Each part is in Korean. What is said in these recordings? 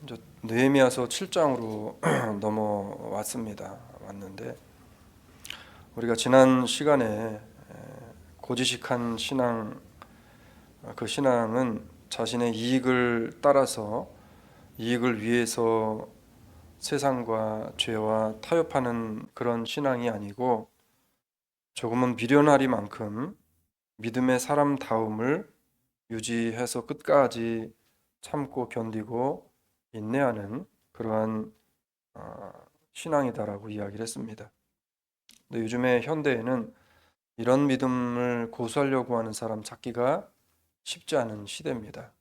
이제 느헤미야서 7장으로 넘어왔습니다. 왔는데 우리가 지난 시간에 고지식한 신앙, 그 신앙은 자신의 이익을 따라서 이익을 위해서 세상과 죄와 타협하는 그런 신앙이 아니고 조금은 미련하리만큼 믿음의 사람다움을 유지해서 끝까지 참고 견디고 인내하는 그러한 신앙이다라고 이야기를 했습니다. 근데 요즘에 현대에는 이런 믿음을 고수하려고 하는 사람 찾기가 쉽지 않은 시대입니다.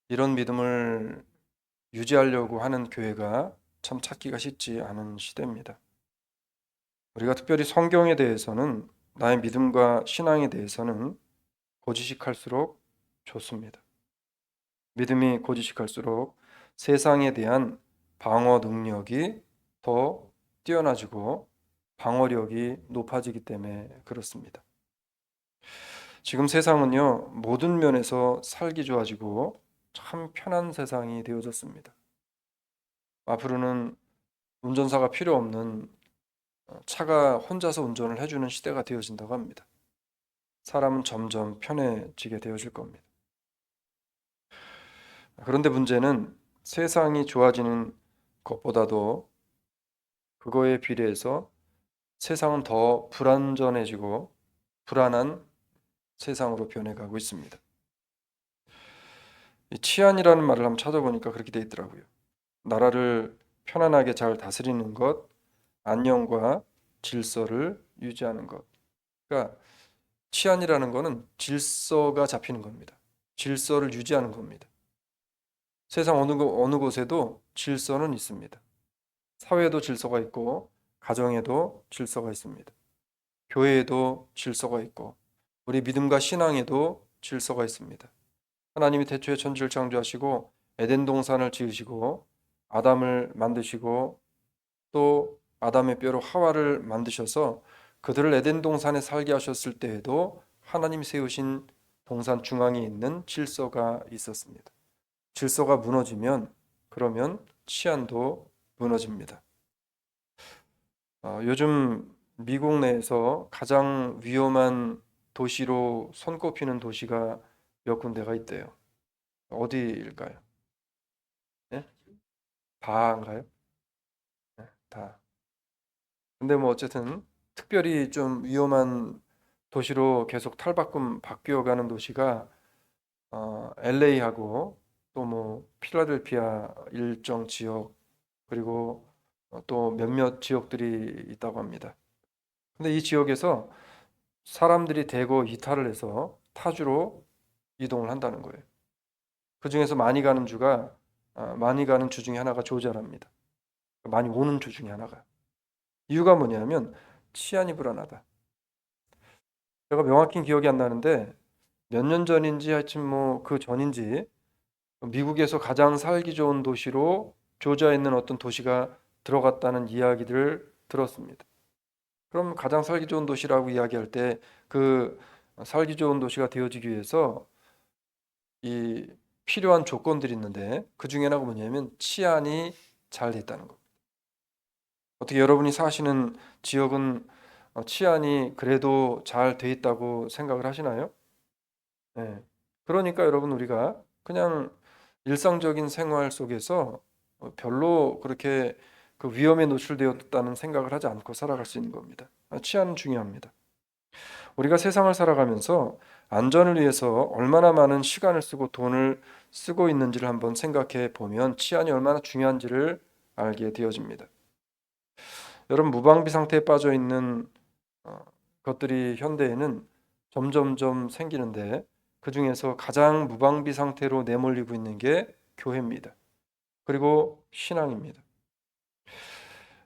이런 믿음을 유지하려고 하는 교회가 참 찾기가 쉽지 않은 시대입니다. 우리가 특별히 성경에 대해서는 나의 믿음과 신앙에 대해서는 고지식할수록 좋습니다. 믿음이 고지식할수록 세상에 대한 방어 능력이 더 뛰어나지고 방어력이 높아지기 때문에 그렇습니다. 지금 세상은요, 모든 면에서 살기 좋아지고 참 편한 세상이 되어졌습니다. 앞으로는 운전사가 필요 없는 차가 혼자서 운전을 해주는 시대가 되어진다고 합니다. 사람은 점점 편해지게 되어질 겁니다. 그런데 문제는 세상이 좋아지는 것보다도 그거에 비례해서 세상은 더 불안전해지고 불안한 세상으로 변해가고 있습니다. 이 치안이라는 말을 한번 찾아보니까 그렇게 돼 있더라고요. 나라를 편안하게 잘 다스리는 것, 안녕과 질서를 유지하는 것. 그러니까 치안이라는 거는 질서가 잡히는 겁니다. 질서를 유지하는 겁니다. 세상 어느 곳에도 질서는 있습니다. 사회에도 질서가 있고 가정에도 질서가 있습니다. 교회에도 질서가 있고 우리 믿음과 신앙에도 질서가 있습니다. 하나님이 태초에 천지를 창조하시고 에덴 동산을 지으시고 아담을 만드시고 또 아담의 뼈로 하와를 만드셔서 그들을 에덴 동산에 살게 하셨을 때에도 하나님이 세우신 동산 중앙에 있는 질서가 있었습니다. 질서가 무너지면 그러면 치안도 무너집니다. 요즘 미국 내에서 가장 위험한 도시로 손꼽히는 도시가 몇 군데가 있대요. 어디일까요? 네? 다인가요? 네, 다. 근데 뭐 어쨌든 특별히 좀 위험한 도시로 계속 탈바꿈 바뀌어가는 도시가 LA하고 또 뭐 필라델피아 일정 지역 그리고 또 몇몇 지역들이 있다고 합니다. 근데 이 지역에서 사람들이 대거 이탈을 해서 타주로 이동을 한다는 거예요. 그 중에서 많이 가는 주 중에 하나가 조지아랍니다. 많이 오는 주 중에 하나가. 이유가 뭐냐면 치안이 불안하다. 제가 명확히 기억이 안 나는데 몇 년 전인지 하여튼 뭐 그 전인지 미국에서 가장 살기 좋은 도시로 조지아에 있는 어떤 도시가 들어갔다는 이야기들을 들었습니다. 그럼 가장 살기 좋은 도시라고 이야기할 때 그 살기 좋은 도시가 되어지기 위해서 이 필요한 조건들이 있는데 그 중에 하나가 뭐냐면 치안이 잘 됐다는 것. 어떻게 여러분이 사시는 지역은 치안이 그래도 잘 돼 있다고 생각을 하시나요? 네. 그러니까 여러분 우리가 그냥 일상적인 생활 속에서 별로 그렇게 그 위험에 노출되었다는 생각을 하지 않고 살아갈 수 있는 겁니다. 치안은 중요합니다. 우리가 세상을 살아가면서 안전을 위해서 얼마나 많은 시간을 쓰고 돈을 쓰고 있는지를 한번 생각해 보면 치안이 얼마나 중요한지를 알게 되어집니다. 여러분 무방비 상태에 빠져 있는 것들이 현대에는 점점점 생기는데 그 중에서 가장 무방비 상태로 내몰리고 있는 게 교회입니다. 그리고 신앙입니다.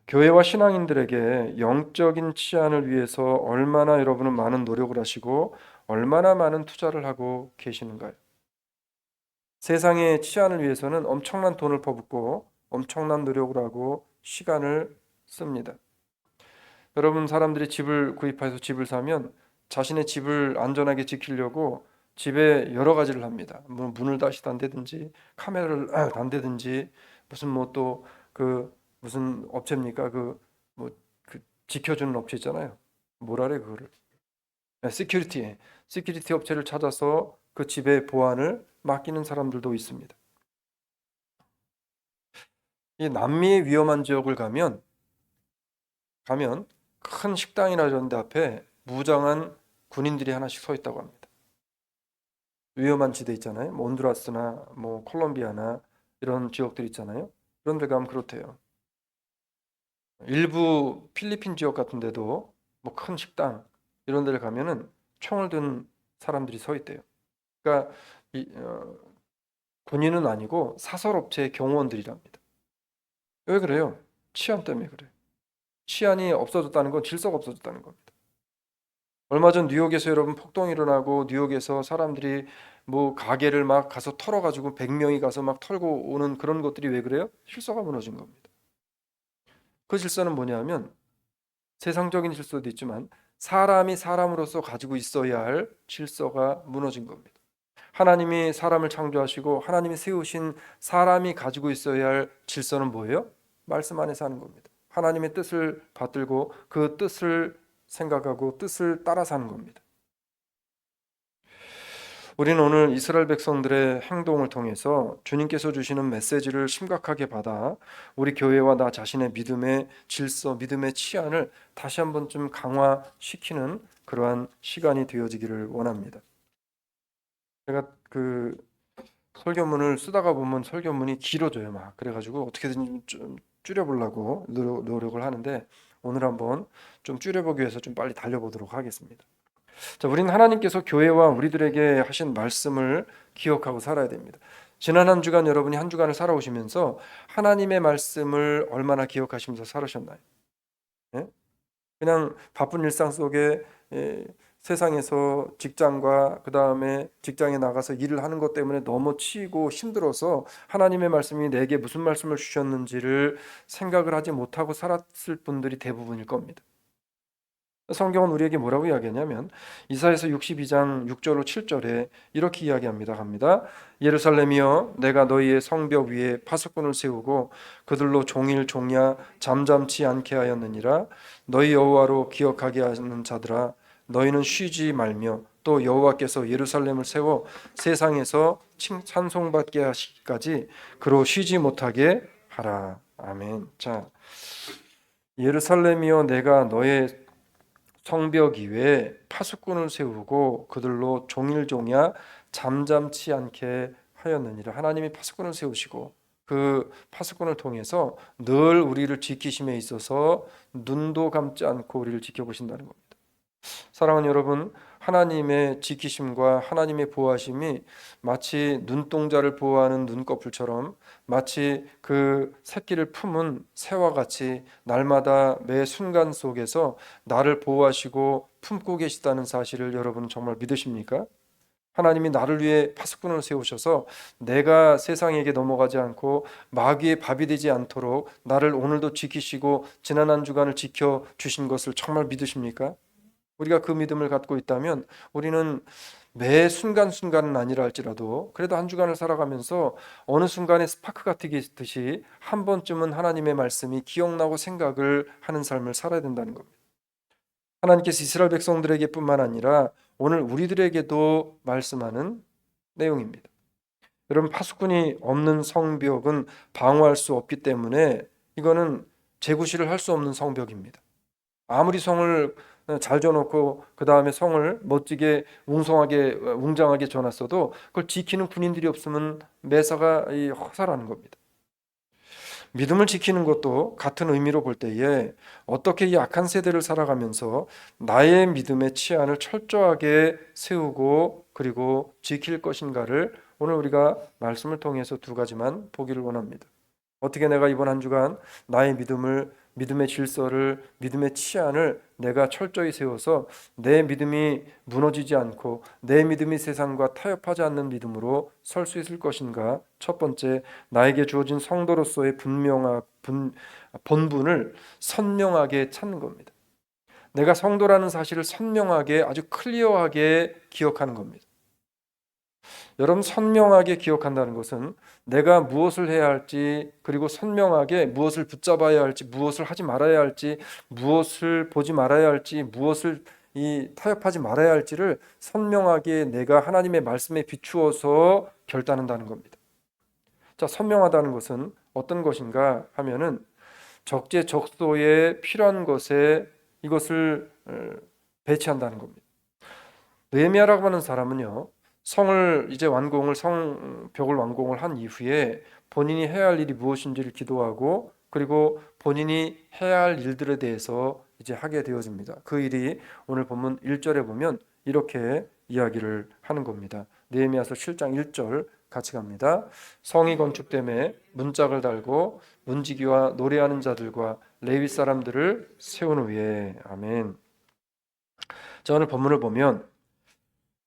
교회와 신앙인들에게 영적인 치안을 위해서 얼마나 여러분은 많은 노력을 하시고 얼마나 많은 투자를 하고 계시는가요? 세상의 치안을 위해서는 엄청난 돈을 퍼붓고 엄청난 노력을 하고 시간을 씁니다. 여러분 사람들이 집을 구입해서 집을 사면 자신의 집을 안전하게 지키려고 집에 여러 가지를 합니다. 문을 다시 단다든지 카메라를 단다든지 무슨 뭐 또 그 무슨 업체입니까? 뭐 그 지켜주는 업체 있잖아요. 뭐라래 그거를? 시큐리티 업체를 찾아서 그 집의 보안을 맡기는 사람들도 있습니다. 이 남미의 위험한 지역을 가면 큰 식당이나 이런 데 앞에 무장한 군인들이 하나씩 서 있다고 합니다. 위험한 지대 있잖아요. 뭐 온두라스나 뭐 콜롬비아나 이런 지역들 있잖아요. 그런 데 가면 그렇대요. 일부 필리핀 지역 같은 데도 뭐 큰 식당 이런 데를 가면은 총을 든 사람들이 서 있대요. 그러니까 이, 군인은 아니고 사설업체의 경호원들이랍니다. 왜 그래요? 치안 때문에 그래요. 치안이 없어졌다는 건 질서가 없어졌다는 겁니다. 얼마 전 뉴욕에서 여러분 폭동이 일어나고 뉴욕에서 사람들이 뭐 가게를 막 가서 털어가지고 100명이 가서 막 털고 오는 그런 것들이 왜 그래요? 질서가 무너진 겁니다. 그 질서는 뭐냐면 세상적인 질서도 있지만 사람이 사람으로서 가지고 있어야 할 질서가 무너진 겁니다. 하나님이 사람을 창조하시고 하나님이 세우신 사람이 가지고 있어야 할 질서는 뭐예요? 말씀 안에서 하는 겁니다. 하나님의 뜻을 받들고 그 뜻을 생각하고 뜻을 따라 사는 겁니다. 우리는 오늘 이스라엘 백성들의 행동을 통해서 주님께서 주시는 메시지를 심각하게 받아 우리 교회와 나 자신의 믿음의 질서, 믿음의 치안을 다시 한번 좀 강화시키는 그러한 시간이 되어지기를 원합니다. 제가 그 설교문을 쓰다가 보면 설교문이 길어져요, 막. 그래가지고 어떻게든 좀 줄여보려고 노력을 하는데 오늘 한번 좀 줄여보기 위해서 좀 빨리 달려보도록 하겠습니다. 자, 우리는 하나님께서 교회와 우리들에게 하신 말씀을 기억하고 살아야 됩니다. 지난 한 주간 여러분이 한 주간을 살아오시면서 하나님의 말씀을 얼마나 기억하시면서 살으셨나요? 예? 그냥 바쁜 일상 속에 세상에서 직장과 그 다음에 직장에 나가서 일을 하는 것 때문에 너무 치이고 힘들어서 하나님의 말씀이 내게 무슨 말씀을 주셨는지를 생각을 하지 못하고 살았을 분들이 대부분일 겁니다. 성경은 우리에게 뭐라고 이야기하냐면 이사야서 62장 6절로 7절에 이렇게 이야기합니다. 갑니다. 예루살렘이여 내가 너희의 성벽 위에 파수꾼을 세우고 그들로 종일 종야 잠잠치 않게 하였느니라. 너희 여호와로 기억하게 하는 자들아 너희는 쉬지 말며 또 여호와께서 예루살렘을 세워 세상에서 찬송받게 하시기까지 그로 쉬지 못하게 하라. 아멘. 자, 예루살렘이여 내가 너의 성벽 위에 파수꾼을 세우고 그들로 종일종야 잠잠치 않게 하였느니라. 하나님이 파수꾼을 세우시고 그 파수꾼을 통해서 늘 우리를 지키심에 있어서 눈도 감지 않고 우리를 지켜보신다는 겁니다. 사랑하는 여러분, 하나님의 지키심과 하나님의 보호하심이 마치 눈동자를 보호하는 눈꺼풀처럼 마치 그 새끼를 품은 새와 같이 날마다 매 순간 속에서 나를 보호하시고 품고 계시다는 사실을 여러분 정말 믿으십니까? 하나님이 나를 위해 파수꾼을 세우셔서 내가 세상에게 넘어가지 않고 마귀의 밥이 되지 않도록 나를 오늘도 지키시고 지난 한 주간을 지켜 주신 것을 정말 믿으십니까? 우리가 그 믿음을 갖고 있다면 우리는 매 순간순간은 아니라 할지라도 그래도 한 주간을 살아가면서 어느 순간에 스파크 같듯이 한 번쯤은 하나님의 말씀이 기억나고 생각을 하는 삶을 살아야 된다는 겁니다. 하나님께서 이스라엘 백성들에게 뿐만 아니라 오늘 우리들에게도 말씀하는 내용입니다. 여러분, 파수꾼이 없는 성벽은 방어할 수 없기 때문에 이거는 재구시를 할 수 없는 성벽입니다. 아무리 성을 잘 줘놓고 그 다음에 성을 멋지게 웅장하게 줘놨어도 그걸 지키는 군인들이 없으면 매사가 허사라는 겁니다. 믿음을 지키는 것도 같은 의미로 볼 때에 어떻게 이 악한 세대를 살아가면서 나의 믿음의 치안을 철저하게 세우고 그리고 지킬 것인가를 오늘 우리가 말씀을 통해서 두 가지만 보기를 원합니다. 어떻게 내가 이번 한 주간 나의 믿음의 질서를, 믿음의 치안을 내가 철저히 세워서 내 믿음이 무너지지 않고 내 믿음이 세상과 타협하지 않는 믿음으로 설 수 있을 것인가? 첫 번째, 나에게 주어진 성도로서의 본분을 선명하게 찾는 겁니다. 내가 성도라는 사실을 선명하게 아주 클리어하게 기억하는 겁니다. 여러분, 선명하게 기억한다는 것은 내가 무엇을 해야 할지, 그리고 선명하게 무엇을 붙잡아야 할지, 무엇을 하지 말아야 할지, 무엇을 보지 말아야 할지, 무엇을 타협하지 말아야 할지를 선명하게 내가 하나님의 말씀에 비추어서 결단한다는 겁니다. 자, 선명하다는 것은 어떤 것인가 하면은 적재적소에 필요한 것에 이것을 배치한다는 겁니다. 느헤미야라고 하는 사람은요, 성벽을 완공을 한 이후에 본인이 해야 할 일이 무엇인지를 기도하고, 그리고 본인이 해야 할 일들에 대해서 이제 하게 되어집니다. 그 일이 오늘 본문 1절에 보면 이렇게 이야기를 하는 겁니다. 느헤미야서 7장 1절 같이 갑니다. 성이 건축됨에 문짝을 달고 문지기와 노래하는 자들과 레위 사람들을 세운 후에. 아멘. 자, 오늘 본문을 보면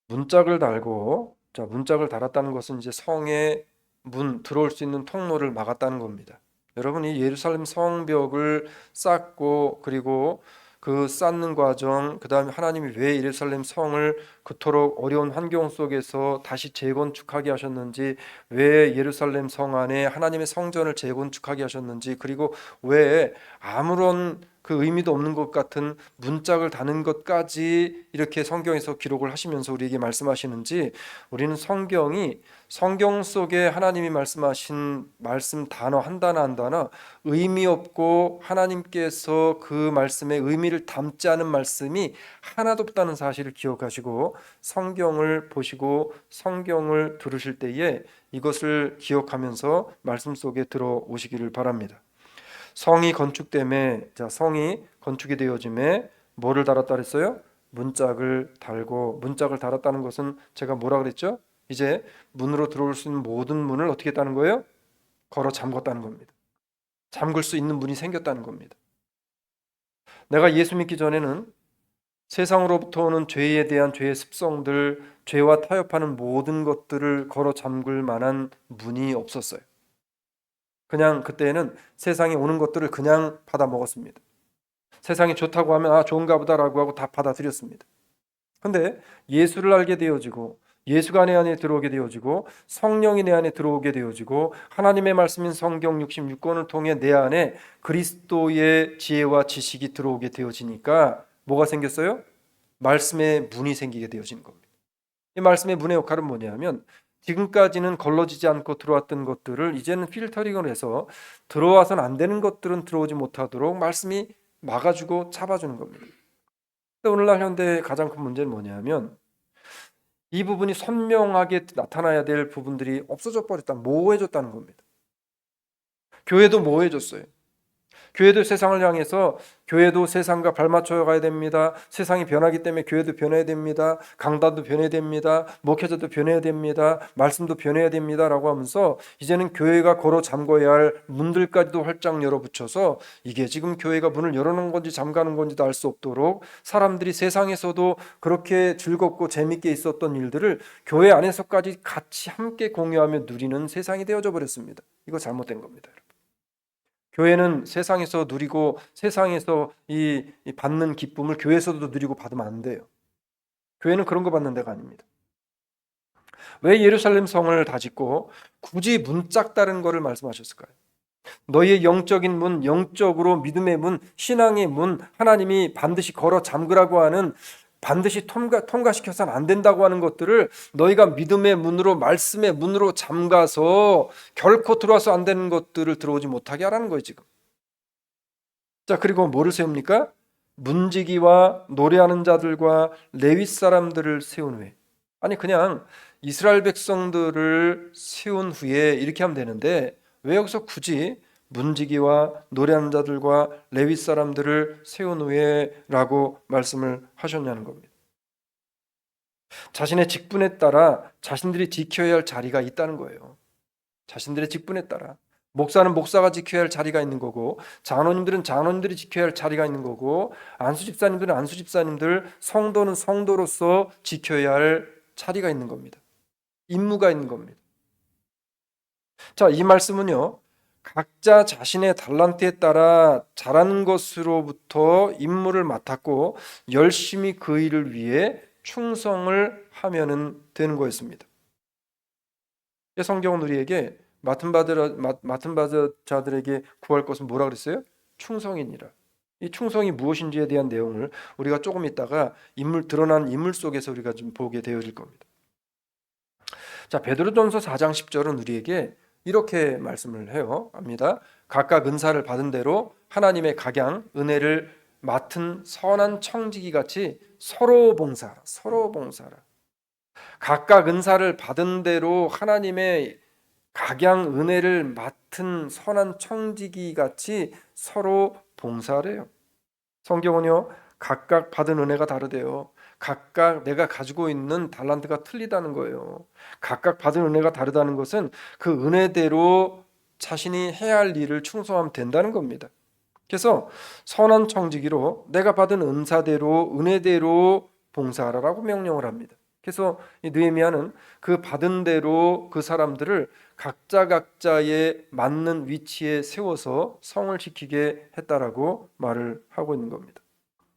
문짝을 달고, 자, 문짝을 달았다는 것은 이제 성의 문, 들어올 수 있는 통로를 막았다는 겁니다. 여러분이 예루살렘 성벽을 쌓고, 그리고 그 쌓는 과정, 그 다음에 하나님이 왜 예루살렘 성을 그토록 어려운 환경 속에서 다시 재건축하게 하셨는지, 왜 예루살렘 성 안에 하나님의 성전을 재건축하게 하셨는지, 그리고 왜 아무런 그 의미도 없는 것 같은 문짝을 다는 것까지 이렇게 성경에서 기록을 하시면서 우리에게 말씀하시는지, 우리는 성경 속에 하나님이 말씀하신 말씀 단어 한 단어 한 단어 의미 없고 하나님께서 그 말씀에 의미를 담지 않은 말씀이 하나도 없다는 사실을 기억하시고, 성경을 보시고 성경을 들으실 때에 이것을 기억하면서 말씀 속에 들어오시기를 바랍니다. 성이 건축됨에, 자, 성이 건축이 되어짐에 뭐를 달았다 그랬어요? 문짝을 달고. 문짝을 달았다는 것은 제가 뭐라 그랬죠? 이제 문으로 들어올 수 있는 모든 문을 어떻게 했다는 거예요? 걸어 잠궜다는 겁니다. 잠글 수 있는 문이 생겼다는 겁니다. 내가 예수 믿기 전에는 세상으로부터 오는 죄에 대한 죄의 습성들, 죄와 타협하는 모든 것들을 걸어 잠글 만한 문이 없었어요. 그냥 그때는 세상에 오는 것들을 그냥 받아 먹었습니다. 세상이 좋다고 하면 좋은가 보다라고 하고 다 받아들였습니다. 근데 예수를 알게 되어지고, 예수가 내 안에 들어오게 되어지고, 성령이 내 안에 들어오게 되어지고, 하나님의 말씀인 성경 66권을 통해 내 안에 그리스도의 지혜와 지식이 들어오게 되어지니까 뭐가 생겼어요? 말씀의 문이 생기게 되어진 겁니다. 이 말씀의 문의 역할은 뭐냐면, 지금까지는 걸러지지 않고 들어왔던 것들을 이제는 필터링을 해서 들어와서는 안 되는 것들은 들어오지 못하도록 말씀이 막아주고 잡아주는 겁니다. 근데 오늘날 현대의 가장 큰 문제는 뭐냐면, 이 부분이 선명하게 나타나야 될 부분들이 없어져 버렸다, 모호해졌다는 겁니다. 교회도 모호해졌어요. 교회도 세상을 향해서, 교회도 세상과 발맞춰 가야 됩니다. 세상이 변하기 때문에 교회도 변해야 됩니다. 강단도 변해야 됩니다. 목회자도 변해야 됩니다. 말씀도 변해야 됩니다 라고 하면서 이제는 교회가 걸어 잠궈야 할 문들까지도 활짝 열어붙여서, 이게 지금 교회가 문을 열어놓은 건지 잠가는 건지도 알 수 없도록 사람들이 세상에서도 그렇게 즐겁고 재밌게 있었던 일들을 교회 안에서까지 같이 함께 공유하며 누리는 세상이 되어져 버렸습니다. 이거 잘못된 겁니다. 교회는 세상에서 누리고 세상에서 이 받는 기쁨을 교회에서도 누리고 받으면 안 돼요. 교회는 그런 거 받는 데가 아닙니다. 왜 예루살렘 성을 다짓고 굳이 문짝 다른 거를 말씀하셨을까요? 너희의 영적인 문, 영적으로 믿음의 문, 신앙의 문, 하나님이 반드시 걸어 잠그라고 하는, 반드시 통과시켜서는 안 된다고 하는 것들을 너희가 믿음의 문으로, 말씀의 문으로 잠가서 결코 들어와서 안 되는 것들을 들어오지 못하게 하라는 거예요 지금. 자, 그리고 뭐를 세웁니까? 문지기와 노래하는 자들과 레위 사람들을 세운 후에. 아니, 그냥 이스라엘 백성들을 세운 후에 이렇게 하면 되는데 왜 여기서 굳이 문지기와 노래하는 자들과 레위 사람들을 세운 후에라고 말씀을 하셨냐는 겁니다. 자신의 직분에 따라 자신들이 지켜야 할 자리가 있다는 거예요. 자신들의 직분에 따라. 목사는 목사가 지켜야 할 자리가 있는 거고, 장로님들은 장로님들이 지켜야 할 자리가 있는 거고, 안수집사님들은 안수집사님들, 성도는 성도로서 지켜야 할 자리가 있는 겁니다. 임무가 있는 겁니다. 자, 이 말씀은요, 각자 자신의 달란트에 따라 잘하는 것으로부터 임무를 맡았고 열심히 그 일을 위해 충성을 하면은 되는 거였습니다. 성경은 우리에게 맡은 자들에게 구할 것은 뭐라 그랬어요? 충성이니라. 이 충성이 무엇인지에 대한 내용을 우리가 조금 있다가 드러난 인물 속에서 우리가 좀 보게 되어질 겁니다. 자, 베드로전서 4장 10절은 우리에게 이렇게 말씀을 합니다. 각각 은사를 받은 대로 하나님의 각양 은혜를 맡은 선한 청지기 같이 서로 봉사하라. 각각 은사를 받은 대로 하나님의 각양 은혜를 맡은 선한 청지기 같이 서로 봉사하래요. 성경은요, 각각 받은 은혜가 다르대요. 각각 내가 가지고 있는 달란트가 틀리다는 거예요. 각각 받은 은혜가 다르다는 것은 그 은혜대로 자신이 해야 할 일을 충성하면 된다는 겁니다. 그래서 선한 청지기로 내가 받은 은사대로 은혜대로 봉사하라라고 명령을 합니다. 그래서 이 느헤미야는 그 받은 대로 그 사람들을 각자의 맞는 위치에 세워서 성을 지키게 했다라고 말을 하고 있는 겁니다.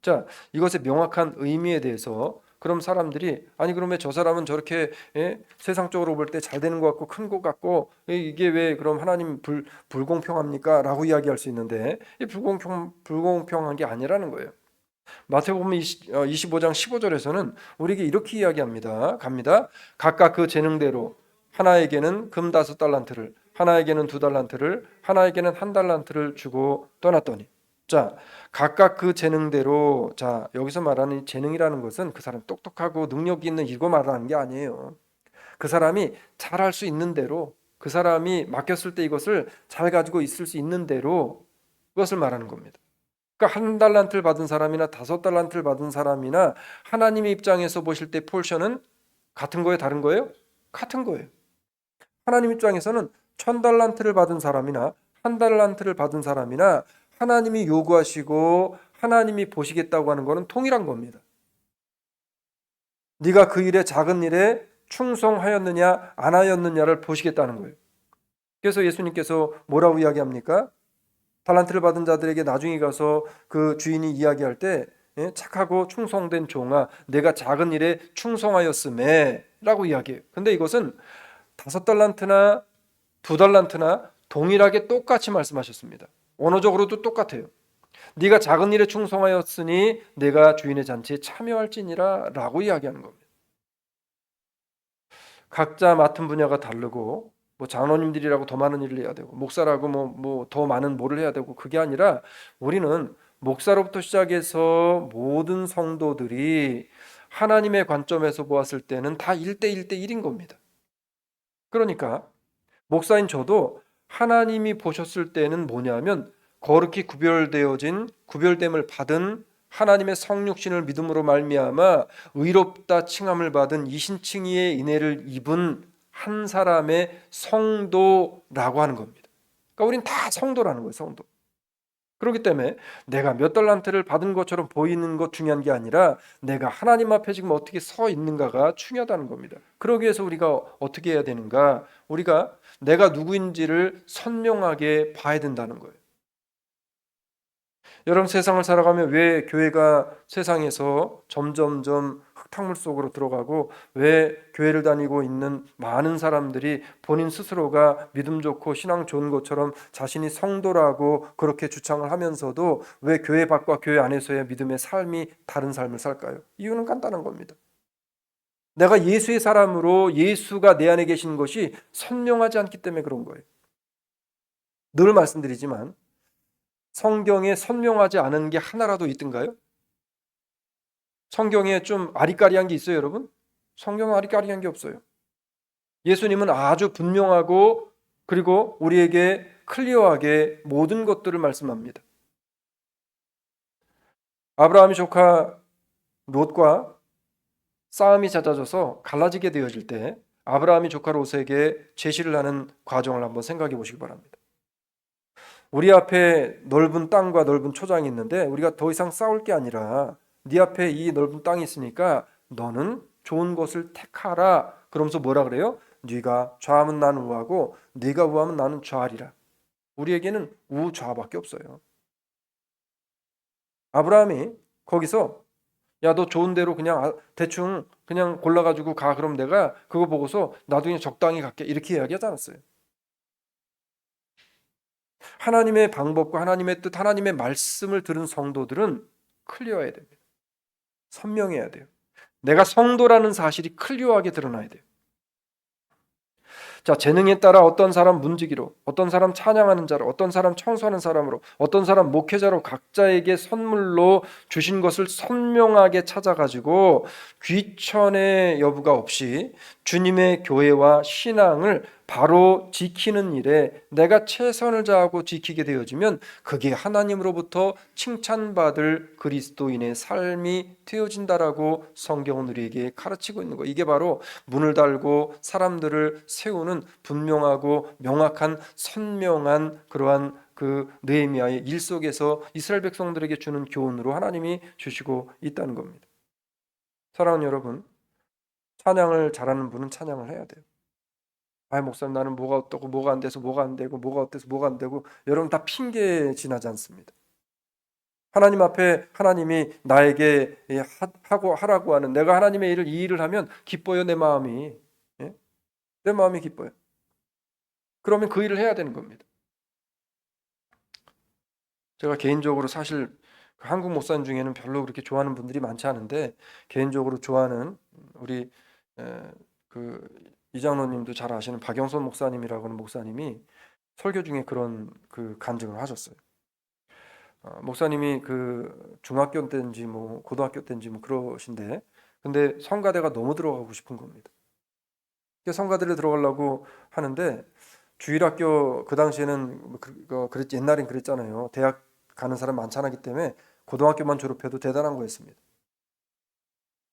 자, 이것의 명확한 의미에 대해서 그럼 사람들이 아니 그러면 저 사람은 저렇게 세상적으로 볼 때 잘 되는 것 같고 큰 것 같고 이게 왜 그럼 하나님 불공평합니까? 라고 이야기할 수 있는데 이 불공평한 게 아니라는 거예요. 마태복음 25장 15절에서는 우리에게 이렇게 이야기합니다. 갑니다. 각각 그 재능대로 하나에게는 금 5달란트를 하나에게는 2달란트를 하나에게는 1달란트를 주고 떠났더니 자, 각각 그 재능대로 자, 여기서 말하는 재능이라는 것은 그 사람 똑똑하고 능력이 있는 이거 말하는 게 아니에요. 그 사람이 잘할 수 있는 대로 그 사람이 맡겼을 때 이것을 잘 가지고 있을 수 있는 대로 그것을 말하는 겁니다. 그러니까 1달란트를 받은 사람이나 5달란트를 받은 사람이나 하나님의 입장에서 보실 때 포션은 같은 거예요? 다른 거예요? 같은 거예요. 하나님 입장에서는 1000달란트를 받은 사람이나 1달란트를 받은 사람이나 하나님이 요구하시고 하나님이 보시겠다고 하는 것은 동일한 겁니다. 네가 그 일에 작은 일에 충성하였느냐 안 하였느냐를 보시겠다는 거예요. 그래서 예수님께서 뭐라고 이야기합니까? 달란트를 받은 자들에게 나중에 가서 그 주인이 이야기할 때 착하고 충성된 종아 내가 작은 일에 충성하였음에 라고 이야기해요. 근데 이것은 5달란트나 2달란트나 동일하게 똑같이 말씀하셨습니다. 언어적으로도 똑같아요. 네가 작은 일에 충성하였으니 내가 주인의 잔치에 참여할지니라 라고 이야기하는 겁니다. 각자 맡은 분야가 다르고 뭐 장로님들이라고 더 많은 일을 해야 되고 목사라고 뭐 더 많은 뭐를 해야 되고 그게 아니라 우리는 목사로부터 시작해서 모든 성도들이 하나님의 관점에서 보았을 때는 다 1대1 1인 겁니다. 그러니까 목사인 저도 하나님이 보셨을 때는 뭐냐면 거룩히 구별됨을 받은 하나님의 성육신을 믿음으로 말미암아 의롭다 칭함을 받은 이신칭의의 인애를 입은 한 사람의 성도라고 하는 겁니다. 그러니까 우린 다 성도라는 거예요, 성도. 그렇기 때문에 내가 몇 달란트를 받은 것처럼 보이는 것 중요한 게 아니라 내가 하나님 앞에 지금 어떻게 서 있는가가 중요하다는 겁니다. 그러기 위해서 우리가 어떻게 해야 되는가? 우리가 내가 누구인지를 선명하게 봐야 된다는 거예요. 여러분 세상을 살아가면 왜 교회가 세상에서 점점점 흙탕물 속으로 들어가고 왜 교회를 다니고 있는 많은 사람들이 본인 스스로가 믿음 좋고 신앙 좋은 것처럼 자신이 성도라고 그렇게 주장을 하면서도 왜 교회 밖과 교회 안에서의 믿음의 삶이 다른 삶을 살까요? 이유는 간단한 겁니다. 내가 예수의 사람으로 예수가 내 안에 계신 것이 선명하지 않기 때문에 그런 거예요. 늘 말씀드리지만 성경에 선명하지 않은 게 하나라도 있던가요? 성경에 좀 아리까리한 게 있어요, 여러분? 성경은 아리까리한 게 없어요. 예수님은 아주 분명하고 그리고 우리에게 클리어하게 모든 것들을 말씀합니다. 아브라함의 조카 롯과 싸움이 잦아져서 갈라지게 되어질 때 아브라함이 조카 롯에게 제시를 하는 과정을 한번 생각해 보시기 바랍니다. 우리 앞에 넓은 땅과 넓은 초장이 있는데 우리가 더 이상 싸울 게 아니라 네 앞에 이 넓은 땅이 있으니까 너는 좋은 것을 택하라. 그러면서 뭐라 그래요? 네가 좌하면 나는 우하고 네가 우하면 나는 좌하리라. 우리에게는 우좌밖에 없어요. 아브라함이 거기서 야, 너 좋은 대로 그냥 대충 그냥 골라가지고 가. 그럼 내가 그거 보고서 나중에 적당히 갈게. 이렇게 이야기하지 않았어요. 하나님의 방법과 하나님의 뜻, 하나님의 말씀을 들은 성도들은 클리어해야 됩니다. 선명해야 돼요. 내가 성도라는 사실이 클리어하게 드러나야 돼요. 자, 재능에 따라 어떤 사람 문지기로, 어떤 사람 찬양하는 자로, 어떤 사람 청소하는 사람으로, 어떤 사람 목회자로 각자에게 선물로 주신 것을 선명하게 찾아가지고 귀천의 여부가 없이 주님의 교회와 신앙을 바로 지키는 일에 내가 최선을 다하고 지키게 되어지면 그게 하나님으로부터 칭찬받을 그리스도인의 삶이 되어진다라고 성경은 우리에게 가르치고 있는 거예요. 이게 바로 문을 달고 사람들을 세우는 분명하고 명확한 선명한 그러한 그 느헤미야의 일 속에서 이스라엘 백성들에게 주는 교훈으로 하나님이 주시고 있다는 겁니다. 사랑하는 여러분, 찬양을 잘하는 분은 찬양을 해야 돼요. 아, 목사님, 나는 뭐가 어떻고 뭐가 안 돼서 뭐가 안 되고 뭐가 어때서 뭐가 안 되고, 여러분 다 핑계 지나지 않습니다. 하나님 앞에 하나님이 나에게 하고 하라고 하는, 내가 하나님의 일을, 이 일을 하면 기뻐요. 내 마음이. 예? 내 마음이 기뻐요. 그러면 그 일을 해야 되는 겁니다. 제가 개인적으로 사실 한국 목사님 중에는 별로 그렇게 좋아하는 분들이 많지 않은데, 개인적으로 좋아하는 우리 그 이장로님도 잘 아시는 박영선 목사님이라고 하는 목사님이 설교 중에 그런 그 간증을 하셨어요. 목사님이 그 중학교 때인지 뭐 고등학교 때인지 뭐 그러신데, 근데 성가대가 너무 들어가고 싶은 겁니다. 성가대를 들어가려고 하는데, 주일학교, 그 당시에는 옛날엔 그랬잖아요. 대학 가는 사람 많지 않았기 때문에 고등학교만 졸업해도 대단한 거였습니다.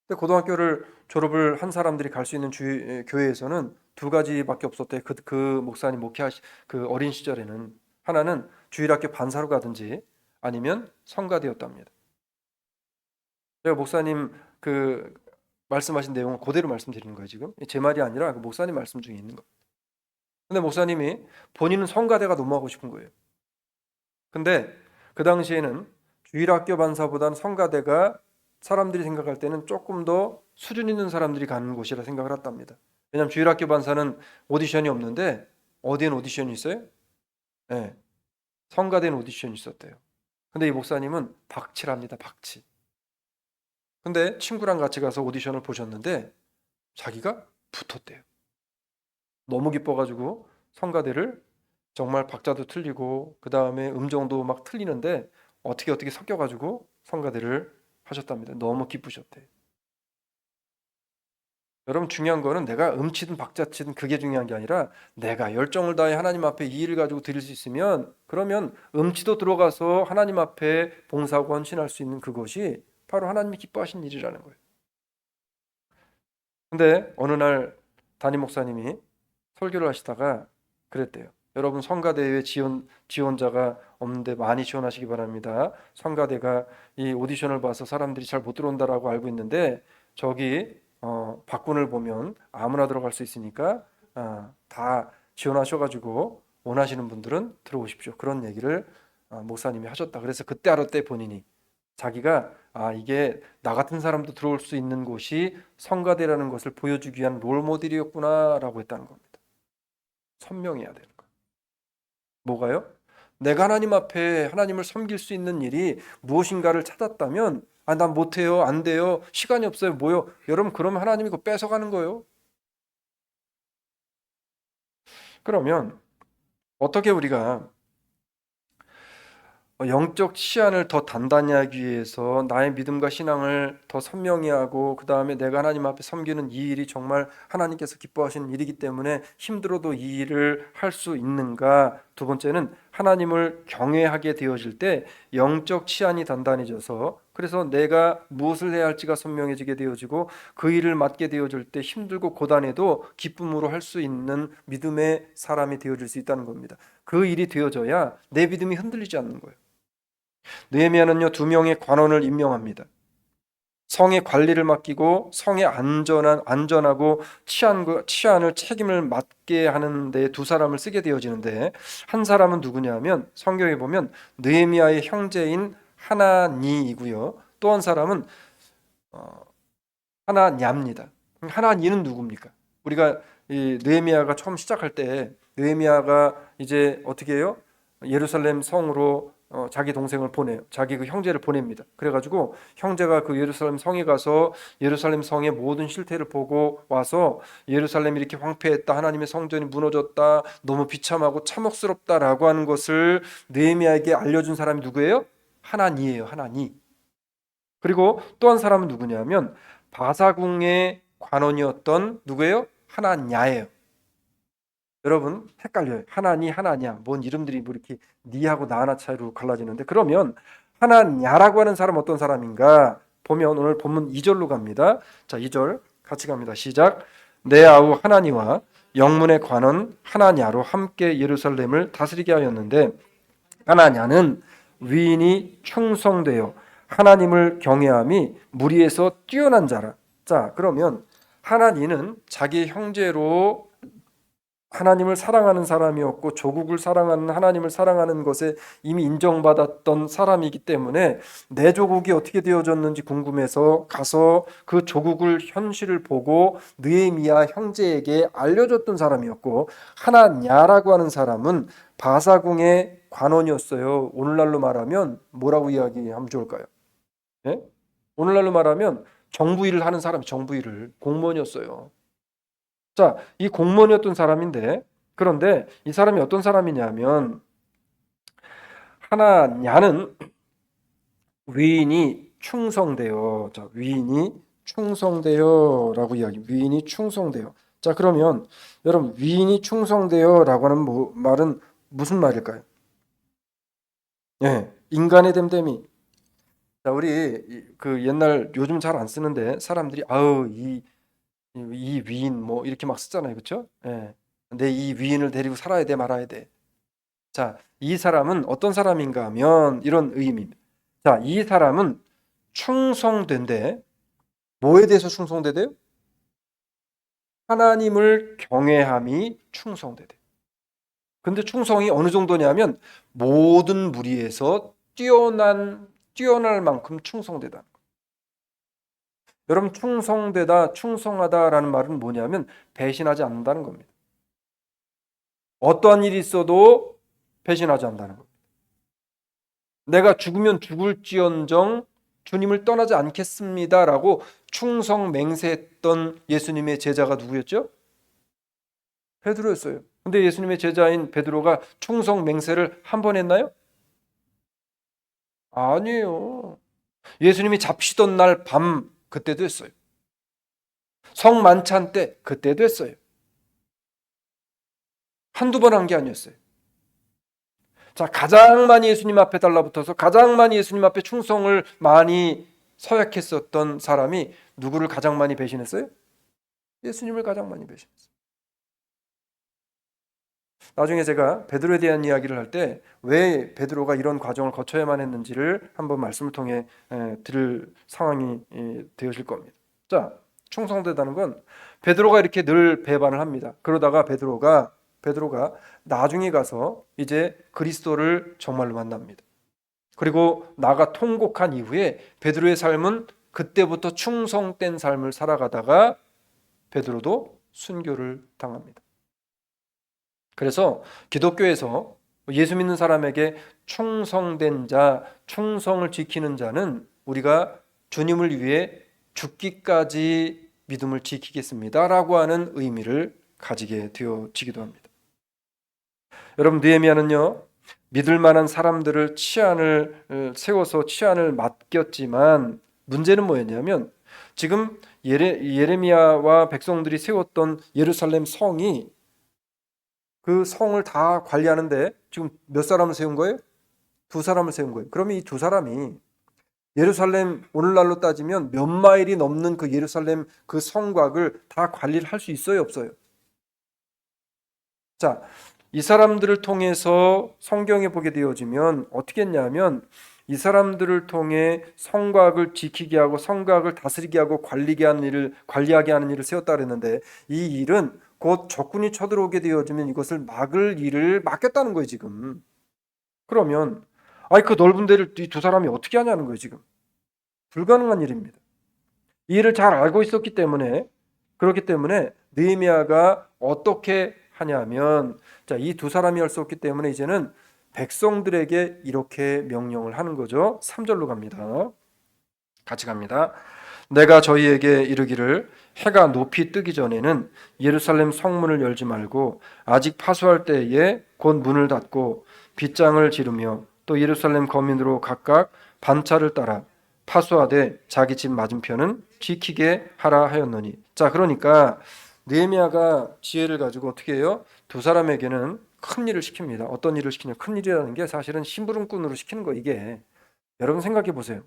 근데 고등학교를 졸업을 한 사람들이 갈 수 있는 교회에서는 두 가지밖에 없었대. 그 목사님 목회하시 그 어린 시절에는, 하나는 주일학교 반사로 가든지 아니면 성가대였답니다. 제가 목사님 그 말씀하신 내용을 그대로 말씀드리는 거예요. 지금 제 말이 아니라 그 목사님 말씀 중에 있는 거. 근데 목사님이 본인은 성가대가 너무 하고 싶은 거예요. 근데 그 당시에는 주일학교 반사보다는 성가대가 사람들이 생각할 때는 조금 더 수준 있는 사람들이 가는 곳이라 생각을 했답니다. 왜냐하면 주일학교 반사는 오디션이 없는데, 어디엔 오디션이 있어요? 네, 성가대는 오디션이 있었대요. 근데 이 목사님은 박치랍니다. 박치. 근데 친구랑 같이 가서 오디션을 보셨는데 자기가 붙었대요. 너무 기뻐가지고 성가대를, 정말 박자도 틀리고 그 다음에 음정도 막 틀리는데 어떻게 섞여가지고 성가대를 하셨답니다. 너무 기쁘셨대요. 여러분, 중요한 거는 내가 음치든 박자치든 그게 중요한 게 아니라, 내가 열정을 다해 하나님 앞에 이 일을 가지고 드릴 수 있으면, 그러면 음치도 들어가서 하나님 앞에 봉사하고 헌신할 수 있는 그것이 바로 하나님이 기뻐하신 일이라는 거예요. 근데 어느 날 담임 목사님이 설교를 하시다가 그랬대요. 여러분, 성가대회 지원자가 없는데 많이 지원하시기 바랍니다. 성가대가 이 오디션을 봐서 사람들이 잘 못 들어온다라고 알고 있는데, 저기 박군을 보면 아무나 들어갈 수 있으니까 다 지원하셔가지고 원하시는 분들은 들어오십시오. 그런 얘기를 목사님이 하셨다. 그래서 그때 알았대, 본인이. 자기가 이게 나 같은 사람도 들어올 수 있는 곳이 성가대라는 것을 보여주기 위한 롤 모델이었구나라고 했다는 겁니다. 선명해야 되는 거예요. 뭐가요? 내가 하나님 앞에 하나님을 섬길 수 있는 일이 무엇인가를 찾았다면, 난 못해요, 안 돼요, 시간이 없어요, 뭐요? 여러분, 그러면 하나님이 그거 뺏어가는 거예요. 그러면 어떻게 우리가 영적 치안을 더 단단히 하기 위해서 나의 믿음과 신앙을 더 선명히 하고, 그 다음에 내가 하나님 앞에 섬기는 이 일이 정말 하나님께서 기뻐하시는 일이기 때문에 힘들어도 이 일을 할 수 있는가? 두 번째는 하나님을 경외하게 되어질 때 영적 치안이 단단해져서, 그래서 내가 무엇을 해야 할지가 선명해지게 되어지고, 그 일을 맡게 되어질 때 힘들고 고단해도 기쁨으로 할 수 있는 믿음의 사람이 되어질 수 있다는 겁니다. 그 일이 되어져야 내 믿음이 흔들리지 않는 거예요. 느헤미야는요, 2명의 관원을 임명합니다. 성의 관리를 맡기고 성의 안전하고 치안을 책임을 맡게 하는 데 두 사람을 쓰게 되어지는데, 한 사람은 누구냐면 성경에 보면 느헤미야의 형제인 하나니이고요. 또 한 사람은 어, 하나냐입니다. 하나니는 누굽니까? 우리가 이 느헤미야가 처음 시작할 때 느헤미야가 이제 어떻게 해요? 예루살렘 성으로 자기 동생을 보내요. 자기 그 형제를 보냅니다. 그래가지고 형제가 그 예루살렘 성에 가서 예루살렘 성의 모든 실태를 보고 와서 예루살렘이 이렇게 황폐했다, 하나님의 성전이 무너졌다, 너무 비참하고 참혹스럽다라고 하는 것을 느헤미야에게 알려준 사람이 누구예요? 하나니예요. 하나니. 그리고 또 한 사람은 누구냐면 바사궁의 관원이었던 누구예요? 하나냐예요. 여러분 헷갈려요. 하나니 하나냐 뭔 이름들이 뭐 이렇게 니하고 나하나 차이로 갈라지는데, 그러면 하나냐라고 하는 사람 어떤 사람인가 보면 오늘 본문 2절로 갑니다. 자, 2절 같이 갑니다. 시작. 내 아우 하나니와 영문의 관원 하나냐로 함께 예루살렘을 다스리게 하였는데 하나냐는 위인이 충성되어 하나님을 경외함이 무리에서 뛰어난 자라. 자, 그러면 하나니는 자기 형제로 하나님을 사랑하는 사람이었고 조국을 사랑하는, 하나님을 사랑하는 것에 이미 인정받았던 사람이기 때문에 내 조국이 어떻게 되어졌는지 궁금해서 가서 그 조국을 현실을 보고 느헤미야 형제에게 알려줬던 사람이었고, 하나냐라고 하는 사람은 바사궁의 관원이었어요. 오늘날로 말하면 뭐라고 이야기하면 좋을까요? 예? 오늘날로 말하면 정부 일을 하는 사람, 정부 일을 공무원이었어요. 자, 이 공무원이었던 사람인데, 그런데 이 사람이 어떤 사람이냐면 하나냐는 위인이 충성되어, 자, 위인이 충성되어라고 이야기. 위인이 충성되어. 자, 그러면 여러분 위인이 충성되어라고 하는 말은 무슨 말일까요? 예, 인간의 됨됨이. 자, 우리 그 옛날 요즘 잘 안 쓰는데 사람들이 아우 이 위인 뭐 이렇게 막 쓰잖아요, 그렇죠? 예, 내 이 위인을 데리고 살아야 돼 말아야 돼. 자, 이 사람은 어떤 사람인가 하면 이런 의미입니다. 자, 이 사람은 충성된대. 뭐에 대해서 충성되대요? 하나님을 경외함이 충성되대. 근데 충성이 어느 정도냐면 모든 무리에서 뛰어날 만큼 충성되다. 여러분, 충성되다, 충성하다라는 말은 뭐냐면 배신하지 않는다는 겁니다. 어떠한 일이 있어도 배신하지 않는다는 겁니다. 내가 죽으면 죽을지언정 주님을 떠나지 않겠습니다라고 충성 맹세했던 예수님의 제자가 누구였죠? 베드로였어요. 근데 예수님의 제자인 베드로가 충성 맹세를 한 번 했나요? 아니에요. 예수님이 잡히던 날 밤 그때도 했어요. 성만찬 때 그때도 했어요. 한두 번 한 게 아니었어요. 자, 가장 많이 예수님 앞에 달라붙어서 가장 많이 예수님 앞에 충성을 많이 서약했었던 사람이 누구를 가장 많이 배신했어요? 예수님을 가장 많이 배신했어요. 나중에 제가 베드로에 대한 이야기를 할 때 왜 베드로가 이런 과정을 거쳐야만 했는지를 한번 말씀을 통해 드릴 상황이 되어질 겁니다. 자, 충성되다는 건 베드로가 이렇게 늘 배반을 합니다. 그러다가 베드로가 나중에 가서 이제 그리스도를 정말로 만납니다. 그리고 나가 통곡한 이후에 베드로의 삶은 그때부터 충성된 삶을 살아가다가 베드로도 순교를 당합니다. 그래서 기독교에서 예수 믿는 사람에게 충성된 자, 충성을 지키는 자는 우리가 주님을 위해 죽기까지 믿음을 지키겠습니다라고 하는 의미를 가지게 되어지기도 합니다. 여러분, 느헤미야는요, 믿을 만한 사람들을 치안을 세워서 치안을 맡겼지만 문제는 뭐였냐면 지금 예레미야와 백성들이 세웠던 예루살렘 성이, 그 성을 다 관리하는데 지금 몇 사람을 세운 거예요? 두 사람을 세운 거예요. 그러면 이 두 사람이 예루살렘, 오늘날로 따지면 몇 마일이 넘는 그 예루살렘 그 성곽을 다 관리를 할 수 있어요, 없어요? 자, 이 사람들을 통해서 성경에 보게 되어지면 어떻게 했냐면 이 사람들을 통해 성곽을 지키게 하고 성곽을 다스리게 하고 관리하게 하는 일을 세웠다 그랬는데, 이 일은 곧 적군이 쳐들어오게 되어지면 이것을 막을 일을 맡겼다는 거예요, 지금. 그러면 그 넓은 데를 이 두 사람이 어떻게 하냐는 거예요, 지금. 불가능한 일입니다. 이 일을 잘 알고 있었기 때문에, 그렇기 때문에 느헤미야가 어떻게 하냐면, 자, 이 두 사람이 할 수 없기 때문에 이제는 백성들에게 이렇게 명령을 하는 거죠. 3절로 갑니다. 같이 갑니다. 내가 저희에게 이르기를 해가 높이 뜨기 전에는 예루살렘 성문을 열지 말고 아직 파수할 때에 곧 문을 닫고 빗장을 지르며 또 예루살렘 거민으로 각각 반차를 따라 파수하되 자기 집 맞은편은 지키게 하라 하였노니. 자, 그러니까 느헤미야가 지혜를 가지고 어떻게 해요? 두 사람에게는 큰 일을 시킵니다. 어떤 일을 시키냐? 큰 일이라는 게 사실은 심부름꾼으로 시키는 거. 이게 여러분 생각해 보세요.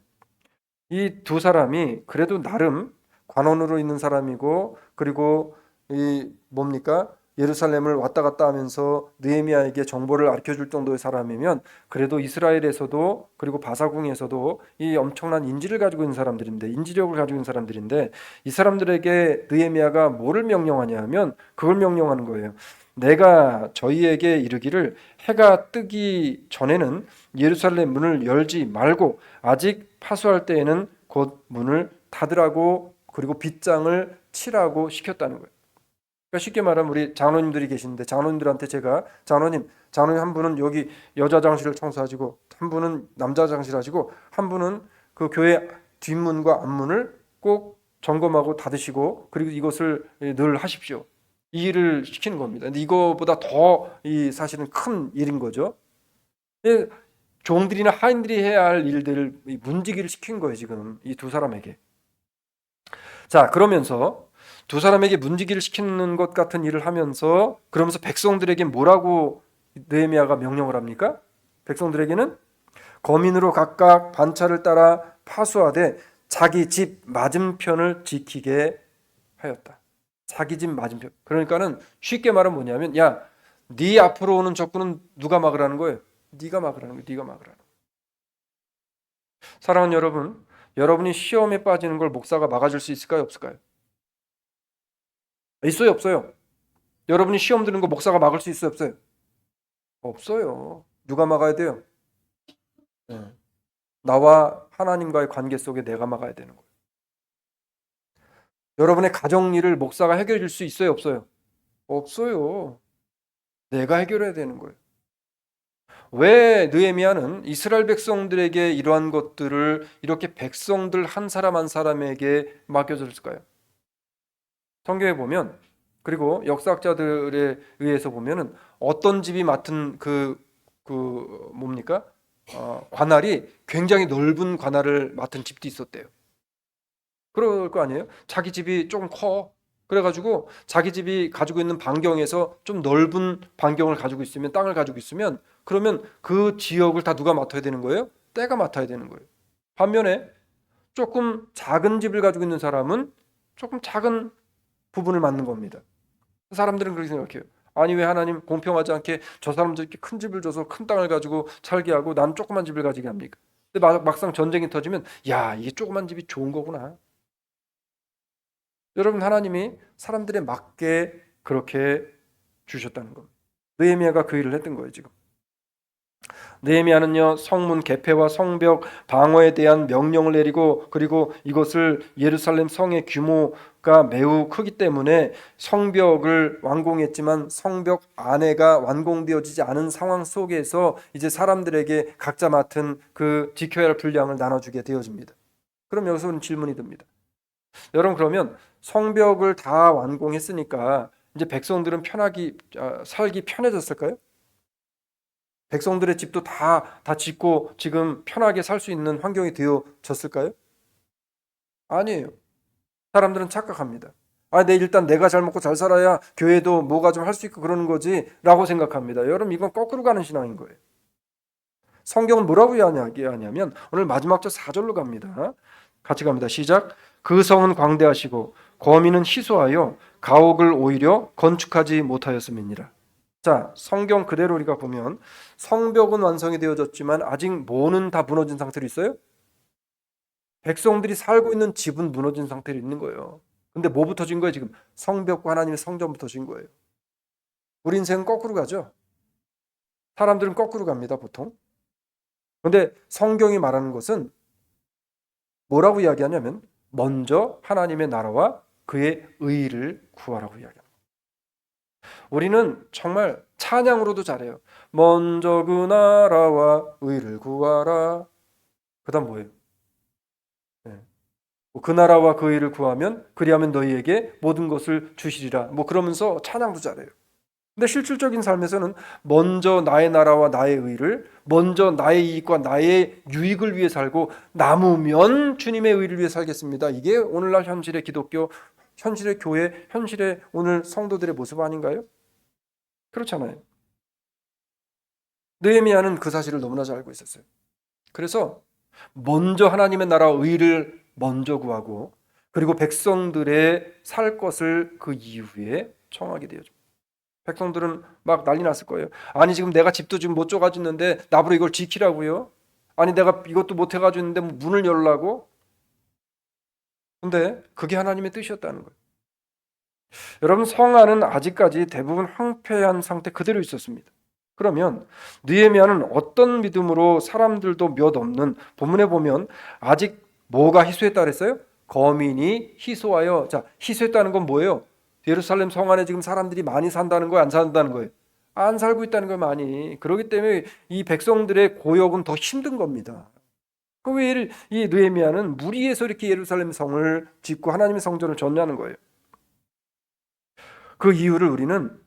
이 두 사람이 그래도 나름 관원으로 있는 사람이고, 그리고 이 뭡니까? 예루살렘을 왔다 갔다 하면서 느헤미야에게 정보를 알려 줄 정도의 사람이면 그래도 이스라엘에서도, 그리고 바사궁에서도 이 엄청난 인지를 가지고 있는 사람들인데, 인지력을 가지고 있는 사람들인데, 이 사람들에게 느헤미야가 뭐를 명령하냐 하면 그걸 명령하는 거예요. 내가 저희에게 이르기를 해가 뜨기 전에는 예루살렘 문을 열지 말고 아직 파수할 때에는 곧 문을 닫으라고, 그리고 빗장을 치라고 시켰다는 거예요. 그러니까 쉽게 말하면 우리 장로님들이 계시는데, 장로님들한테 제가 장로님 한 분은 여기 여자 장실을 청소하시고, 한 분은 남자 장실 하시고, 한 분은 그 교회 뒷문과 앞문을 꼭 점검하고 닫으시고, 그리고 이것을 늘 하십시오. 이 일을 시키는 겁니다. 근데 이거보다 더 이 사실은 큰 일인 거죠. 종들이나 하인들이 해야 할 일들을 문지기를 시킨 거예요, 지금 이 두 사람에게. 자, 그러면서 두 사람에게 문지기를 시키는 것 같은 일을 하면서, 그러면서 백성들에게 뭐라고 느헤미야가 명령을 합니까? 백성들에게는 거민으로 각각 반차를 따라 파수하되 자기 집 맞은편을 지키게 하였다. 자기 집 맞은편. 그러니까는 쉽게 말하면 뭐냐면, 야, 네 앞으로 오는 적군은 누가 막으라는 거예요? 네가 막으라는 거예요. 네가 막으라는 거예요. 사랑하는 여러분, 여러분이 시험에 빠지는 걸 목사가 막아줄 수 있을까요? 없을까요? 있어요, 없어요? 여러분이 시험 드는 거 목사가 막을 수 있어요, 없어요? 없어요. 누가 막아야 돼요? 네. 나와 하나님과의 관계 속에 내가 막아야 되는 거예요. 여러분의 가정 일을 목사가 해결해 줄 수 있어요, 없어요? 없어요. 내가 해결해야 되는 거예요. 왜 느헤미야는 이스라엘 백성들에게 이러한 것들을 이렇게 백성들 한 사람 한 사람에게 맡겨줬을까요? 성경에 보면, 그리고 역사학자들에 의해서 보면은 어떤 집이 맡은 뭡니까? 관할이 굉장히 넓은 관할을 맡은 집도 있었대요. 그럴 거 아니에요? 자기 집이 조금 커. 그래가지고 자기 집이 가지고 있는 반경에서 좀 넓은 반경을 가지고 있으면, 땅을 가지고 있으면, 그러면 그 지역을 다 누가 맡아야 되는 거예요? 때가 맡아야 되는 거예요. 반면에 조금 작은 집을 가지고 있는 사람은 조금 작은 부분을 맡는 겁니다. 사람들은 그렇게 생각해요. 아니, 왜 하나님 공평하지 않게 저 사람들 이렇게 큰 집을 줘서 큰 땅을 가지고 살게 하고 나는 조그만 집을 가지게 합니까? 근데 막상 전쟁이 터지면, 야, 이게 조그만 집이 좋은 거구나. 여러분, 하나님이 사람들에 맞게 그렇게 주셨다는 겁니다. 느헤미야가 그 일을 했던 거예요, 지금. 느헤미야는요, 성문 개폐와 성벽 방어에 대한 명령을 내리고, 그리고 이것을 예루살렘 성의 규모가 매우 크기 때문에 성벽을 완공했지만 성벽 안에가 완공되어지지 않은 상황 속에서 이제 사람들에게 각자 맡은 그 지켜야 할 분량을 나눠주게 되어집니다. 그럼 여기서는 질문이 듭니다. 여러분, 그러면 성벽을 다 완공했으니까 이제 백성들은 살기 편해졌을까요? 백성들의 집도 다 짓고 지금 편하게 살 수 있는 환경이 되어졌을까요? 아니에요. 사람들은 착각합니다. 일단 내가 잘 먹고 잘 살아야 교회도 뭐가 좀 할 수 있고 그러는 거지 라고 생각합니다. 여러분, 이건 거꾸로 가는 신앙인 거예요. 성경은 뭐라고 이야기하냐면, 오늘 마지막 절 4절로 갑니다. 같이 갑니다. 시작. 그 성은 광대하시고 거민은 희소하여 가옥을 오히려 건축하지 못하였음이니라. 자, 성경 그대로 우리가 보면 성벽은 완성이 되어졌지만 아직 뭐는 다 무너진 상태로 있어요? 백성들이 살고 있는 집은 무너진 상태로 있는 거예요. 근데 뭐부터 진 거예요? 지금 성벽과 하나님의 성전부터 진 거예요. 우리 인생은 거꾸로 가죠. 사람들은 거꾸로 갑니다, 보통. 근데 성경이 말하는 것은 뭐라고 이야기하냐면, 먼저 하나님의 나라와 그의 의를 구하라고 이야기합니다. 우리는 정말 찬양으로도 잘해요. 먼저 그 나라와 의를 구하라. 그 다음 뭐예요? 그 나라와 그 의를 구하면 그리하면 너희에게 모든 것을 주시리라. 그러면서 찬양도 잘해요. 근데 실질적인 삶에서는 먼저 나의 나라와 나의 의를, 먼저 나의 이익과 나의 유익을 위해 살고 남으면 주님의 의를 위해 살겠습니다. 이게 오늘날 현실의 기독교, 현실의 교회, 현실의 오늘 성도들의 모습 아닌가요? 그렇잖아요. 느헤미야는 그 사실을 너무나 잘 알고 있었어요. 그래서 먼저 하나님의 나라와 의를 먼저 구하고 그리고 백성들의 살 것을 그 이후에 청하게 되어집니다. 백성들은 막 난리 났을 거예요. 아니 지금 내가 집도 지금 못 줘가지고 있는데 나보고 이걸 지키라고요? 아니 내가 이것도 못 해가지고 있는데 문을 열라고? 근데 그게 하나님의 뜻이었다는 거예요. 여러분 성 안은 아직까지 대부분 황폐한 상태 그대로 있었습니다. 그러면 느헤미야는 어떤 믿음으로 사람들도 몇 없는 본문에 보면 아직 뭐가 희소했다 그랬어요? 거민이 희소하여. 자, 희소했다는 건 뭐예요? 예루살렘 성 안에 지금 사람들이 많이 산다는 거예요? 안 산다는 거예요? 안 살고 있다는 걸 많이. 그렇기 때문에 이 백성들의 고역은 더 힘든 겁니다. 이 느헤미야는 무리해서 이렇게 예루살렘 성을 짓고 하나님의 성전을 전냐는 거예요. 그 이유를 우리는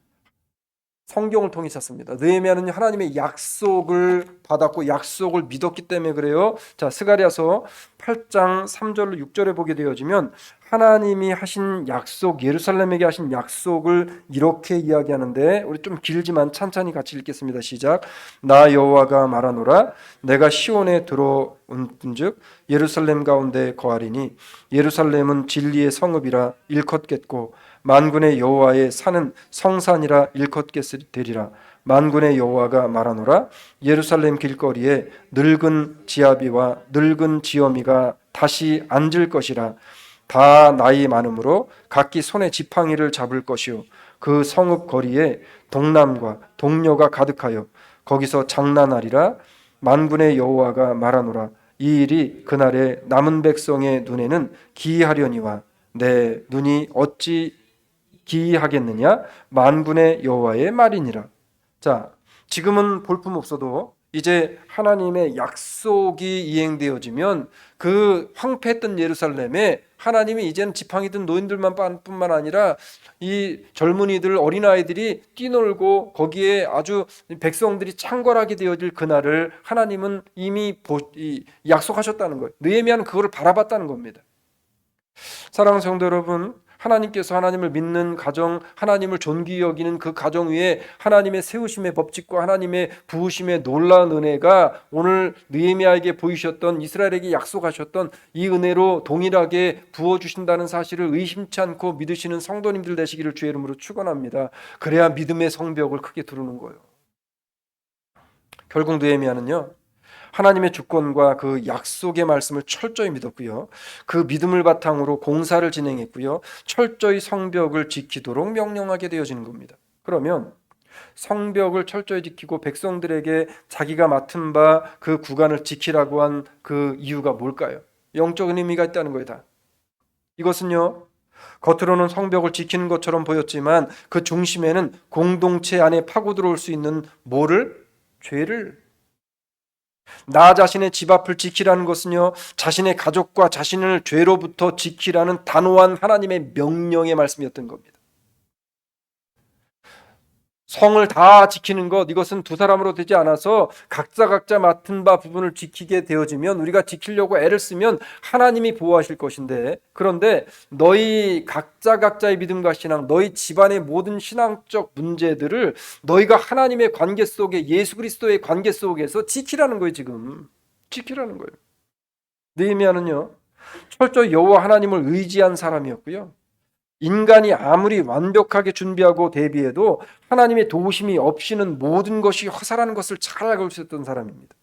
성경을 통해 찾습니다. 느헤미야는 하나님의 약속을 받았고 약속을 믿었기 때문에 그래요. 자, 스가랴서 8장 3절로 6절에 보게 되어지면 하나님이 하신 약속, 예루살렘에게 하신 약속을 이렇게 이야기하는데 우리 좀 길지만 찬찬히 같이 읽겠습니다. 시작. 나 여호와가 말하노라 내가 시온에 들어온즉 예루살렘 가운데 거하리니 예루살렘은 진리의 성읍이라 일컫겠고 만군의 여호와의 산은 성산이라 일컫겠으리라. 만군의 여호와가 말하노라 예루살렘 길거리에 늙은 지아비와 늙은 지어미가 다시 앉을 것이라. 다 나이 많음으로 각기 손에 지팡이를 잡을 것이요 그 성읍 거리에 동남과 동료가 가득하여 거기서 장난하리라. 만군의 여호와가 말하노라 이 일이 그날에 남은 백성의 눈에는 기이하려니와 내 눈이 어찌 기이하겠느냐? 만군의 여호와의 말이니라. 자, 지금은 볼품 없어도 이제 하나님의 약속이 이행되어지면 그 황폐했던 예루살렘에 하나님이 이제는 지팡이 든 노인들만 뿐만 아니라 이 젊은이들 어린아이들이 뛰놀고 거기에 아주 백성들이 창궐하게 되어질 그날을 하나님은 이미 약속하셨다는 거예요. 느헤미야는 그거를 바라봤다는 겁니다. 사랑하는 성도 여러분, 하나님께서 하나님을 믿는 가정, 하나님을 존귀히 여기는 그 가정 위에 하나님의 세우심의 법칙과 하나님의 부으심의 놀라운 은혜가 오늘 느헤미야에게 보이셨던, 이스라엘에게 약속하셨던 이 은혜로 동일하게 부어주신다는 사실을 의심치 않고 믿으시는 성도님들 되시기를 주의 이름으로 축원합니다. 그래야 믿음의 성벽을 크게 두르는 거예요. 결국 느헤미야는요, 하나님의 주권과 그 약속의 말씀을 철저히 믿었고요. 그 믿음을 바탕으로 공사를 진행했고요. 철저히 성벽을 지키도록 명령하게 되어지는 겁니다. 그러면 성벽을 철저히 지키고 백성들에게 자기가 맡은 바 그 구간을 지키라고 한 그 이유가 뭘까요? 영적인 의미가 있다는 거예요. 다. 이것은요, 겉으로는 성벽을 지키는 것처럼 보였지만 그 중심에는 공동체 안에 파고 들어올 수 있는 뭐를? 죄를. 나 자신의 집 앞을 지키라는 것은요, 자신의 가족과 자신을 죄로부터 지키라는 단호한 하나님의 명령의 말씀이었던 겁니다. 성을 다 지키는 것, 이것은 두 사람으로 되지 않아서 각자 맡은 바 부분을 지키게 되어지면, 우리가 지키려고 애를 쓰면 하나님이 보호하실 것인데, 그런데 너희 각자의 믿음과 신앙, 너희 집안의 모든 신앙적 문제들을 너희가 하나님의 관계 속에, 예수 그리스도의 관계 속에서 지키라는 거예요. 지금 지키라는 거예요. 느헤미야는요, 철저히 여호와 하나님을 의지한 사람이었고요, 인간이 아무리 완벽하게 준비하고 대비해도 하나님의 도우심이 없이는 모든 것이 허사라는 것을 잘 알고 있었던 사람입니다.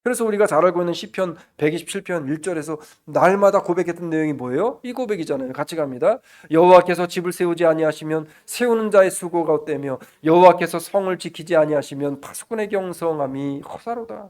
그래서 우리가 잘 알고 있는 시편 127편 1절에서 날마다 고백했던 내용이 뭐예요? 이 고백이잖아요. 같이 갑니다. 여호와께서 집을 세우지 아니하시면 세우는 자의 수고가 헛되며 여호와께서 성을 지키지 아니하시면 파수꾼의 경성함이 허사로다.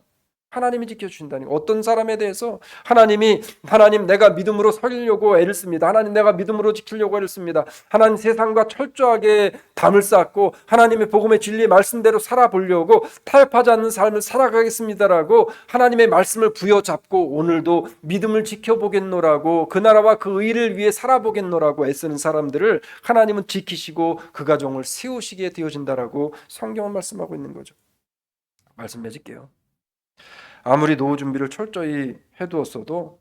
하나님이 지켜주신다니. 어떤 사람에 대해서 하나님 내가 믿음으로 살려고 애를 씁니다. 하나님 내가 믿음으로 지키려고 애를 씁니다. 하나님 세상과 철저하게 담을 쌓고 하나님의 복음의 진리 말씀대로 살아보려고 타협하지 않는 삶을 살아가겠습니다라고 하나님의 말씀을 부여잡고 오늘도 믿음을 지켜보겠노라고 그 나라와 그 의를 위해 살아보겠노라고 애쓰는 사람들을 하나님은 지키시고 그 가정을 세우시게 되어진다라고 성경은 말씀하고 있는 거죠. 말씀 맺을게요. 아무리 노후 준비를 철저히 해두었어도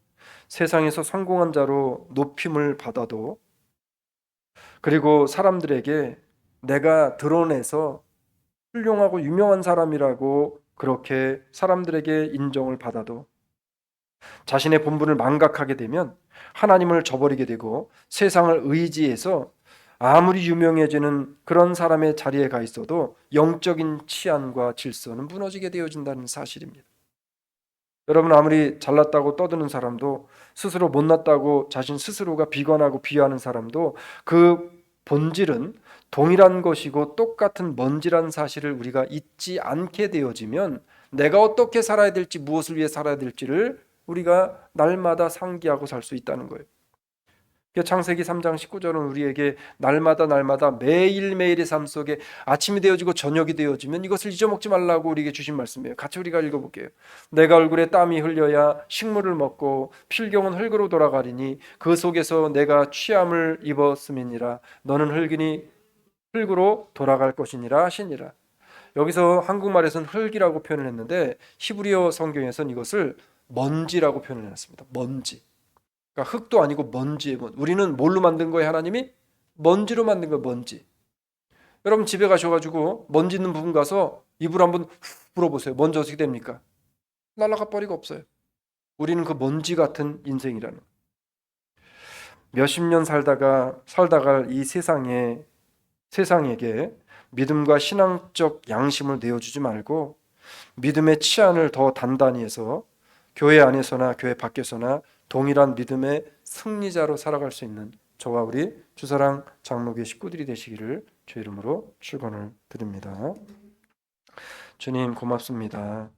세상에서 성공한 자로 높임을 받아도 그리고 사람들에게 내가 드러내서 훌륭하고 유명한 사람이라고 그렇게 사람들에게 인정을 받아도 자신의 본분을 망각하게 되면 하나님을 저버리게 되고 세상을 의지해서 아무리 유명해지는 그런 사람의 자리에 가 있어도 영적인 치안과 질서는 무너지게 되어진다는 사실입니다. 여러분 아무리 잘났다고 떠드는 사람도 스스로 못났다고 자신 스스로가 비관하고 비하하는 사람도 그 본질은 동일한 것이고 똑같은 먼지란 사실을 우리가 잊지 않게 되어지면 내가 어떻게 살아야 될지 무엇을 위해 살아야 될지를 우리가 날마다 상기하고 살 수 있다는 거예요. 창세기 3장 19절은 우리에게 날마다 매일매일의 삶 속에 아침이 되어지고 저녁이 되어지면 이것을 잊어먹지 말라고 우리에게 주신 말씀이에요. 같이 우리가 읽어볼게요. 내가 얼굴에 땀이 흘려야 식물을 먹고 필경은 흙으로 돌아가리니 그 속에서 내가 취함을 입었음이니라. 너는 흙으로 돌아갈 것이니라 하시니라. 여기서 한국말에서는 흙이라고 표현을 했는데 히브리어 성경에서는 이것을 먼지라고 표현을 해놨습니다. 먼지. 그러니까 흙도 아니고 먼지의 먼. 우리는 뭘로 만든 거예요? 하나님이 먼지로 만든 거예요. 먼지. 여러분 집에 가셔가지고 먼지 있는 부분 가서 이불 한번 훅 불어보세요. 먼지 어떻게 됩니까? 날아가 버리고 없어요. 우리는 그 먼지 같은 인생이라는. 몇십 년 살다가 이 세상에게 믿음과 신앙적 양심을 내어주지 말고 믿음의 치안을 더 단단히 해서 교회 안에서나 교회 밖에서나 동일한 믿음의 승리자로 살아갈 수 있는 저와 우리 주사랑 장로교회 식구들이 되시기를 주 이름으로 축원을 드립니다. 주님 고맙습니다.